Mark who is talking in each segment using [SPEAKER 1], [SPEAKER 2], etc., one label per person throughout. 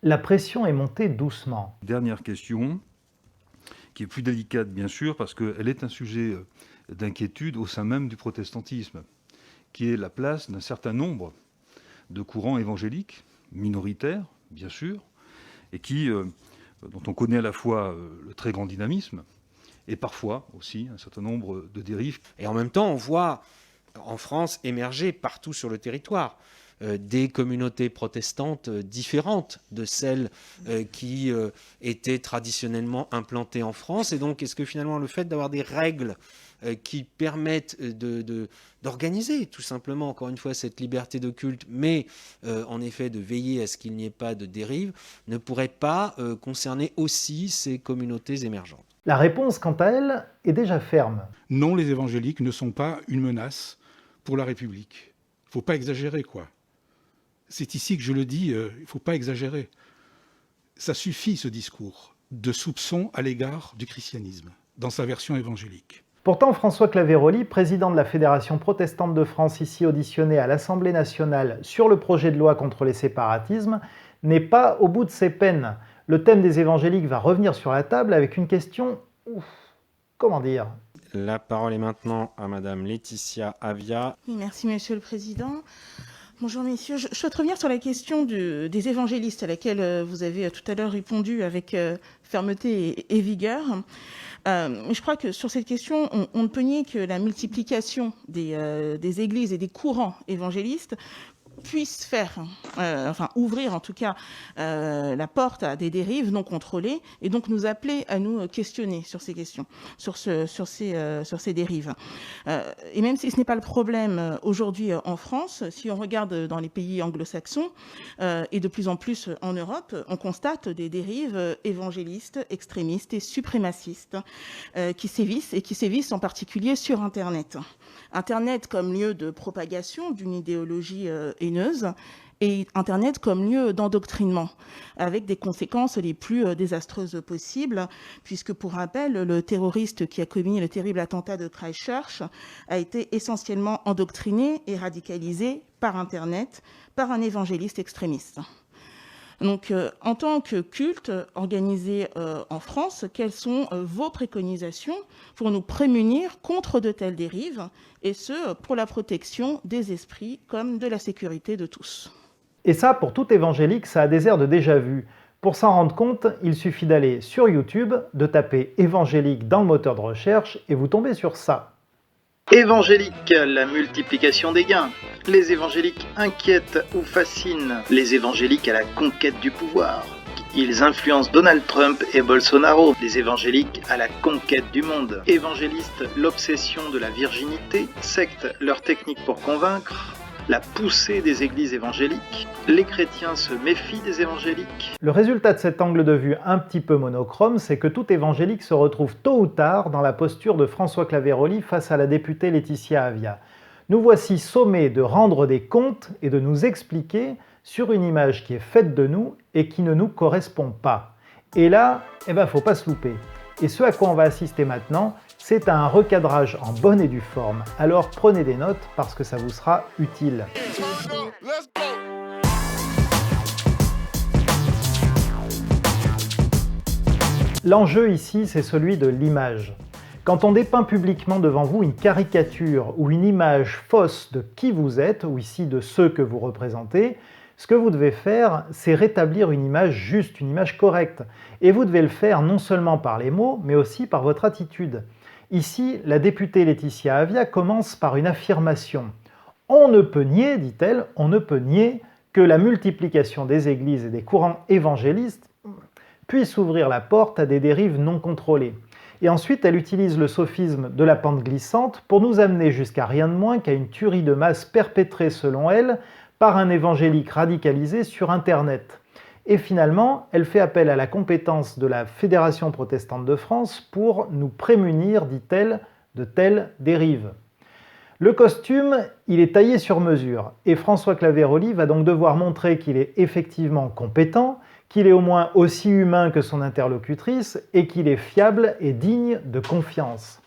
[SPEAKER 1] La pression est montée doucement.
[SPEAKER 2] Dernière question, qui est plus délicate bien sûr, parce qu'elle est un sujet d'inquiétude au sein même du protestantisme, qui est la place d'un certain nombre de courants évangéliques, minoritaires bien sûr, et dont on connaît à la fois le très grand dynamisme, et parfois aussi un certain nombre de dérives.
[SPEAKER 3] Et en même temps, on voit en France émerger partout sur le territoire des communautés protestantes différentes de celles qui étaient traditionnellement implantées en France. Et donc, est-ce que finalement le fait d'avoir des règles qui permettent d'organiser tout simplement, encore une fois, cette liberté de culte, mais en effet de veiller à ce qu'il n'y ait pas de dérive, ne pourrait pas concerner aussi ces communautés émergentes?
[SPEAKER 1] La réponse, quant à elle, est déjà ferme.
[SPEAKER 4] Non, les évangéliques ne sont pas une menace pour la République. Il ne faut pas exagérer, quoi. C'est ici que je le dis, il ne faut pas exagérer. Ça suffit, ce discours de soupçon à l'égard du christianisme, dans sa version évangélique.
[SPEAKER 1] Pourtant, François Claveroli, président de la Fédération protestante de France, ici auditionné à l'Assemblée nationale sur le projet de loi contre les séparatismes, n'est pas au bout de ses peines. Le thème des évangéliques va revenir sur la table avec une question... comment dire ?
[SPEAKER 3] La parole est maintenant à Madame Laetitia Avia.
[SPEAKER 5] Oui, merci Monsieur le Président. Bonjour messieurs, je souhaite revenir sur la question des évangélistes à laquelle vous avez tout à l'heure répondu avec fermeté et vigueur. Mais je crois que sur cette question, on ne peut nier que la multiplication des églises et des courants évangélistes puisse faire, ouvrir en tout cas la porte à des dérives non contrôlées et donc nous appeler à nous questionner sur ces questions, sur ces dérives. Et même si ce n'est pas le problème aujourd'hui en France, si on regarde dans les pays anglo-saxons et de plus en plus en Europe, on constate des dérives évangélistes, extrémistes et suprémacistes qui sévissent en particulier sur Internet. Internet comme lieu de propagation d'une idéologie haineuse et Internet comme lieu d'endoctrinement, avec des conséquences les plus désastreuses possibles, puisque pour rappel, le terroriste qui a commis le terrible attentat de Christchurch a été essentiellement endoctriné et radicalisé par Internet, par un évangéliste extrémiste. Donc, en tant que culte organisé en France, quelles sont vos préconisations pour nous prémunir contre de telles dérives, et ce, pour la protection des esprits comme de la sécurité de tous?
[SPEAKER 1] Et ça, pour tout évangélique, ça a des airs de déjà-vu. Pour s'en rendre compte, il suffit d'aller sur YouTube, de taper « évangélique » dans le moteur de recherche, et vous tombez sur ça.
[SPEAKER 6] Évangélique, la multiplication des gains. Les évangéliques inquiètent ou fascinent. Les évangéliques à la conquête du pouvoir. Ils influencent Donald Trump et Bolsonaro. Les évangéliques à la conquête du monde. Évangélistes, l'obsession de la virginité. Sectes, leur technique pour convaincre. La poussée des églises évangéliques. Les chrétiens se méfient des évangéliques.
[SPEAKER 1] Le résultat de cet angle de vue un petit peu monochrome, c'est que tout évangélique se retrouve tôt ou tard dans la posture de François Claveroli face à la députée Laetitia Avia. Nous voici sommés de rendre des comptes et de nous expliquer sur une image qui est faite de nous et qui ne nous correspond pas. Et là, faut pas se louper. Et ce à quoi on va assister maintenant, c'est à un recadrage en bonne et due forme. Alors prenez des notes parce que ça vous sera utile. L'enjeu ici, c'est celui de l'image. Quand on dépeint publiquement devant vous une caricature ou une image fausse de qui vous êtes, ou ici de ceux que vous représentez, ce que vous devez faire, c'est rétablir une image juste, une image correcte. Et vous devez le faire non seulement par les mots, mais aussi par votre attitude. Ici, la députée Laetitia Avia commence par une affirmation. On ne peut nier, dit-elle, on ne peut nier que la multiplication des églises et des courants évangélistes puisse ouvrir la porte à des dérives non contrôlées. Et ensuite, elle utilise le sophisme de la pente glissante pour nous amener jusqu'à rien de moins qu'à une tuerie de masse perpétrée, selon elle, par un évangélique radicalisé sur Internet. Et finalement, elle fait appel à la compétence de la Fédération protestante de France pour nous prémunir, dit-elle, de telles dérives. Le costume, il est taillé sur mesure, et François Claveroli va donc devoir montrer qu'il est effectivement compétent, qu'il est au moins aussi humain que son interlocutrice, et qu'il est fiable et digne de confiance.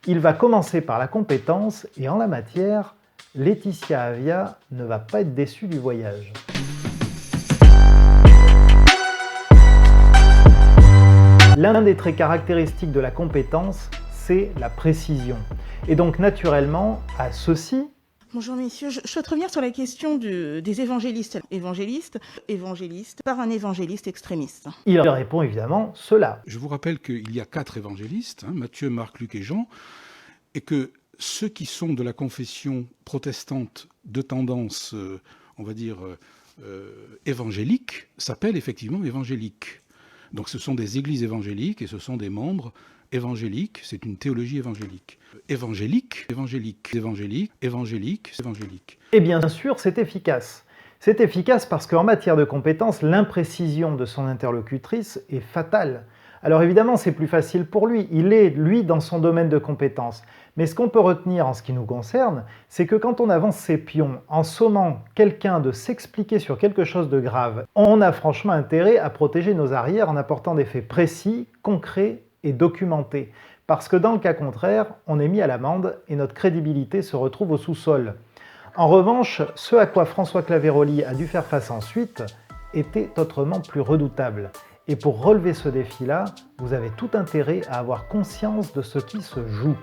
[SPEAKER 1] Il va commencer par la compétence, et en la matière, Laetitia Avia ne va pas être déçue du voyage. L'un des traits caractéristiques de la compétence, c'est la précision. Et donc naturellement, à ceci...
[SPEAKER 5] Bonjour messieurs, je souhaite revenir sur la question des évangélistes. Évangéliste par un évangéliste extrémiste.
[SPEAKER 1] Il répond évidemment cela.
[SPEAKER 4] Je vous rappelle qu'il y a 4 évangélistes, Matthieu, Marc, Luc et Jean, et que ceux qui sont de la confession protestante de tendance, on va dire, évangélique, s'appellent effectivement évangéliques. Donc ce sont des églises évangéliques et ce sont des membres évangéliques, c'est une théologie évangélique. Évangélique, évangélique, évangélique, évangélique, évangélique.
[SPEAKER 1] Et bien sûr, c'est efficace. C'est efficace parce qu'en matière de compétences, l'imprécision de son interlocutrice est fatale. Alors évidemment, c'est plus facile pour lui. Il est, lui, dans son domaine de compétences. Mais ce qu'on peut retenir en ce qui nous concerne, c'est que quand on avance ses pions en sommant quelqu'un de s'expliquer sur quelque chose de grave, on a franchement intérêt à protéger nos arrières en apportant des faits précis, concrets et documentés. Parce que dans le cas contraire, on est mis à l'amende et notre crédibilité se retrouve au sous-sol. En revanche, ce à quoi François Claveroli a dû faire face ensuite était autrement plus redoutable. Et pour relever ce défi-là, vous avez tout intérêt à avoir conscience de ce qui se joue.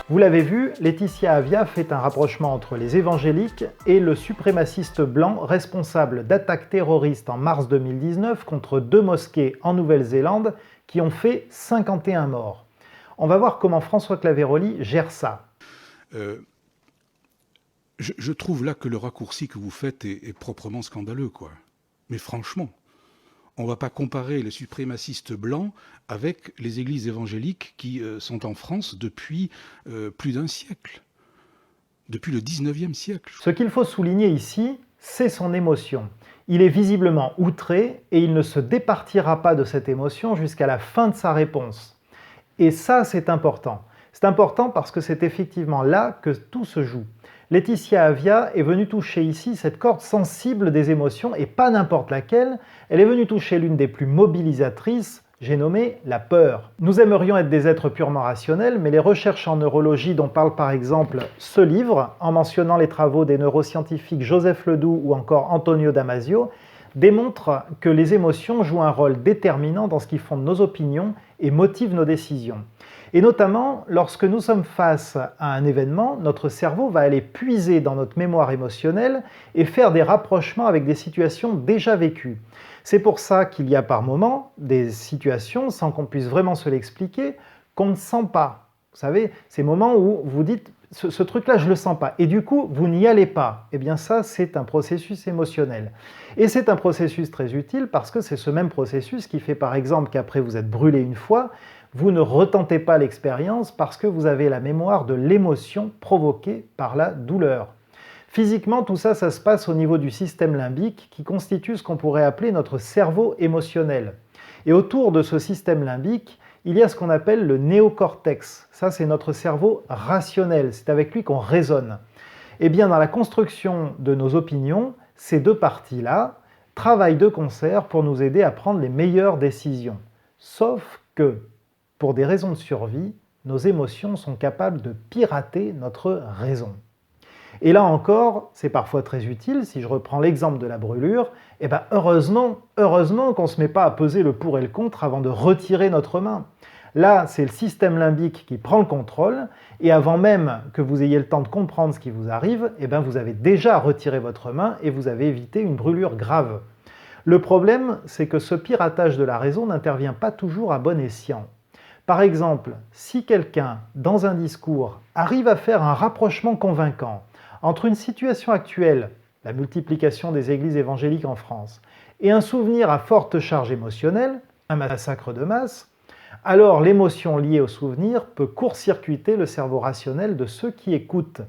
[SPEAKER 1] Vous l'avez vu, Laetitia Avia fait un rapprochement entre les évangéliques et le suprémaciste blanc responsable d'attaques terroristes en mars 2019 contre 2 mosquées en Nouvelle-Zélande qui ont fait 51 morts. On va voir comment François Claveroli gère ça.
[SPEAKER 4] Je trouve là que le raccourci que vous faites est proprement scandaleux, quoi. Mais franchement, on ne va pas comparer les suprémacistes blancs avec les églises évangéliques qui sont en France depuis plus d'un siècle, depuis le 19e siècle.
[SPEAKER 1] Ce qu'il faut souligner ici, c'est son émotion. Il est visiblement outré et il ne se départira pas de cette émotion jusqu'à la fin de sa réponse. Et ça, c'est important. C'est important parce que c'est effectivement là que tout se joue. Laetitia Avia est venue toucher ici cette corde sensible des émotions, et pas n'importe laquelle, elle est venue toucher l'une des plus mobilisatrices, j'ai nommé la peur. Nous aimerions être des êtres purement rationnels, mais les recherches en neurologie dont parle par exemple ce livre, en mentionnant les travaux des neuroscientifiques Joseph Ledoux ou encore Antonio Damasio, démontrent que les émotions jouent un rôle déterminant dans ce qui fonde nos opinions et motive nos décisions. Et notamment, lorsque nous sommes face à un événement, notre cerveau va aller puiser dans notre mémoire émotionnelle et faire des rapprochements avec des situations déjà vécues. C'est pour ça qu'il y a par moments des situations, sans qu'on puisse vraiment se l'expliquer, qu'on ne sent pas. Vous savez, ces moments où vous dites « ce truc-là, je ne le sens pas ». Et du coup, vous n'y allez pas. Eh bien ça, c'est un processus émotionnel. Et c'est un processus très utile parce que c'est ce même processus qui fait par exemple qu'après vous êtes brûlé une fois, vous ne retentez pas l'expérience parce que vous avez la mémoire de l'émotion provoquée par la douleur. Physiquement, tout ça, ça se passe au niveau du système limbique qui constitue ce qu'on pourrait appeler notre cerveau émotionnel. Et autour de ce système limbique, il y a ce qu'on appelle le néocortex. Ça, c'est notre cerveau rationnel, c'est avec lui qu'on raisonne. Eh bien, dans la construction de nos opinions, ces deux parties-là travaillent de concert pour nous aider à prendre les meilleures décisions. Sauf que, pour des raisons de survie, nos émotions sont capables de pirater notre raison. Et là encore, c'est parfois très utile, si je reprends l'exemple de la brûlure, eh bien heureusement qu'on ne se met pas à peser le pour et le contre avant de retirer notre main. Là, c'est le système limbique qui prend le contrôle, et avant même que vous ayez le temps de comprendre ce qui vous arrive, eh bien vous avez déjà retiré votre main et vous avez évité une brûlure grave. Le problème, c'est que ce piratage de la raison n'intervient pas toujours à bon escient. Par exemple, si quelqu'un, dans un discours, arrive à faire un rapprochement convaincant entre une situation actuelle, la multiplication des églises évangéliques en France, et un souvenir à forte charge émotionnelle, un massacre de masse, alors l'émotion liée au souvenir peut court-circuiter le cerveau rationnel de ceux qui écoutent.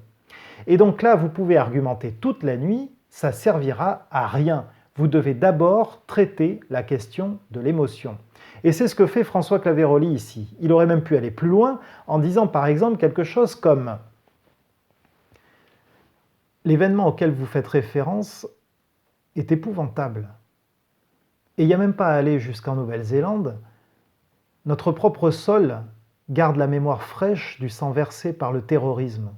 [SPEAKER 1] Et donc là, vous pouvez argumenter toute la nuit, ça servira à rien. Vous devez d'abord traiter la question de l'émotion. Et c'est ce que fait François Claveroli ici. Il aurait même pu aller plus loin en disant par exemple quelque chose comme « L'événement auquel vous faites référence est épouvantable. Et il n'y a même pas à aller jusqu'en Nouvelle-Zélande. Notre propre sol garde la mémoire fraîche du sang versé par le terrorisme.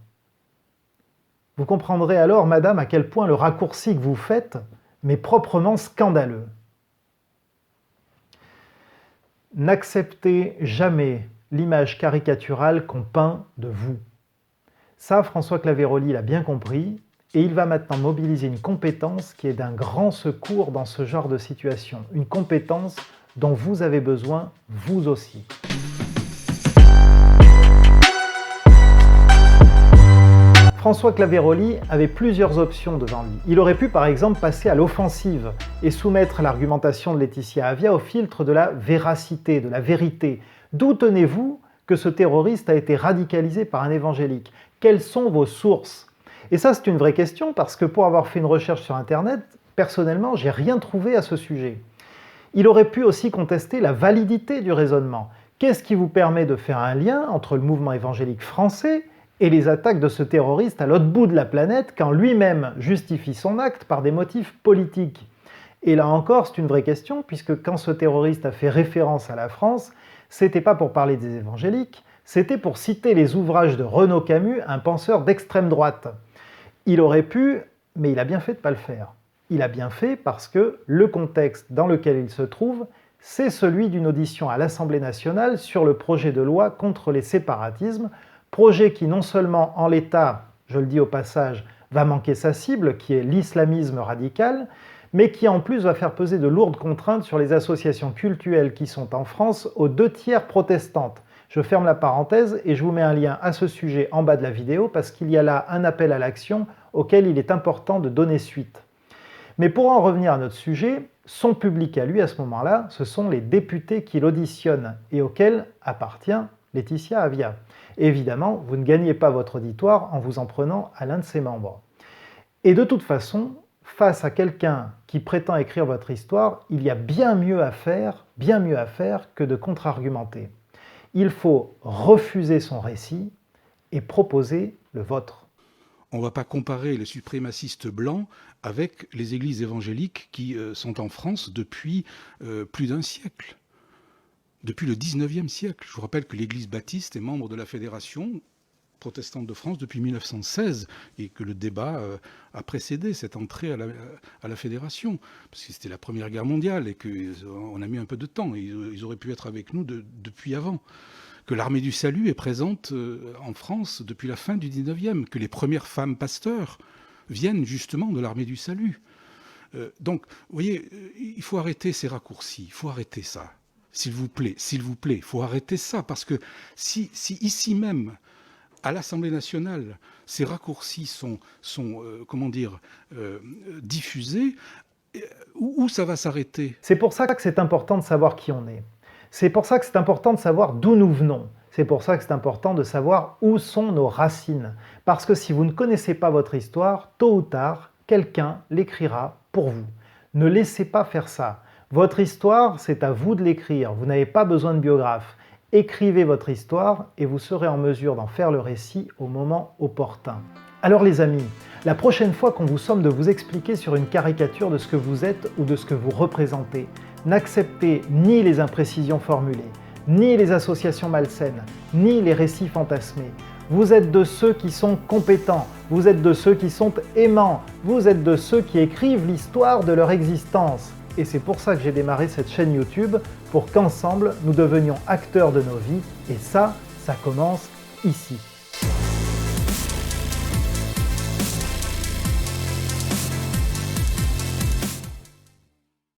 [SPEAKER 1] Vous comprendrez alors, madame, à quel point le raccourci que vous faites mais proprement scandaleux. N'acceptez jamais l'image caricaturale qu'on peint de vous. Ça, François Claveroli l'a bien compris, et il va maintenant mobiliser une compétence qui est d'un grand secours dans ce genre de situation, une compétence dont vous avez besoin, vous aussi. François Claveroli avait plusieurs options devant lui. Il aurait pu par exemple passer à l'offensive et soumettre l'argumentation de Laetitia Avia au filtre de la véracité, de la vérité. D'où tenez-vous que ce terroriste a été radicalisé par un évangélique? Quelles sont vos sources? Et ça, c'est une vraie question parce que pour avoir fait une recherche sur Internet, personnellement, j'ai rien trouvé à ce sujet. Il aurait pu aussi contester la validité du raisonnement. Qu'est-ce qui vous permet de faire un lien entre le mouvement évangélique français et les attaques de ce terroriste à l'autre bout de la planète quand lui-même justifie son acte par des motifs politiques? Et là encore, c'est une vraie question, puisque quand ce terroriste a fait référence à la France, c'était pas pour parler des évangéliques, c'était pour citer les ouvrages de Renaud Camus, un penseur d'extrême droite. Il aurait pu, mais il a bien fait de ne pas le faire. Il a bien fait parce que le contexte dans lequel il se trouve, c'est celui d'une audition à l'Assemblée nationale sur le projet de loi contre les séparatismes, projet qui non seulement en l'état, je le dis au passage, va manquer sa cible, qui est l'islamisme radical, mais qui en plus va faire peser de lourdes contraintes sur les associations cultuelles qui sont en France aux 2/3 protestantes. Je ferme la parenthèse et je vous mets un lien à ce sujet en bas de la vidéo parce qu'il y a là un appel à l'action auquel il est important de donner suite. Mais pour en revenir à notre sujet, son public à lui à ce moment-là, ce sont les députés qui l'auditionnent et auxquels appartient Laetitia Avia. Évidemment, vous ne gagnez pas votre auditoire en vous en prenant à l'un de ses membres. Et de toute façon, face à quelqu'un qui prétend écrire votre histoire, il y a bien mieux à faire que de contre-argumenter. Il faut refuser son récit et proposer le vôtre.
[SPEAKER 4] On ne va pas comparer les suprémacistes blancs avec les églises évangéliques qui sont en France depuis plus d'un siècle. Depuis le 19e siècle. Je vous rappelle que l'Église baptiste est membre de la Fédération protestante de France depuis 1916 et que le débat a précédé cette entrée à la Fédération. Parce que c'était la Première Guerre mondiale et qu'on a mis un peu de temps. Ils auraient pu être avec nous depuis avant. Que l'Armée du Salut est présente en France depuis la fin du 19e. Que les premières femmes pasteurs viennent justement de l'Armée du Salut. Donc, vous voyez, il faut arrêter ces raccourcis. Il faut arrêter ça. S'il vous plaît, il faut arrêter ça, parce que si ici même, à l'Assemblée nationale, ces raccourcis sont diffusés, où ça va s'arrêter?
[SPEAKER 1] C'est pour ça que c'est important de savoir qui on est. C'est pour ça que c'est important de savoir d'où nous venons. C'est pour ça que c'est important de savoir où sont nos racines. Parce que si vous ne connaissez pas votre histoire, tôt ou tard, quelqu'un l'écrira pour vous. Ne laissez pas faire ça. Votre histoire, c'est à vous de l'écrire. Vous n'avez pas besoin de biographe. Écrivez votre histoire et vous serez en mesure d'en faire le récit au moment opportun. Alors les amis, la prochaine fois qu'on vous somme de vous expliquer sur une caricature de ce que vous êtes ou de ce que vous représentez, n'acceptez ni les imprécisions formulées, ni les associations malsaines, ni les récits fantasmés. Vous êtes de ceux qui sont compétents, vous êtes de ceux qui sont aimants, vous êtes de ceux qui écrivent l'histoire de leur existence. Et c'est pour ça que j'ai démarré cette chaîne YouTube, pour qu'ensemble, nous devenions acteurs de nos vies. Et ça commence ici.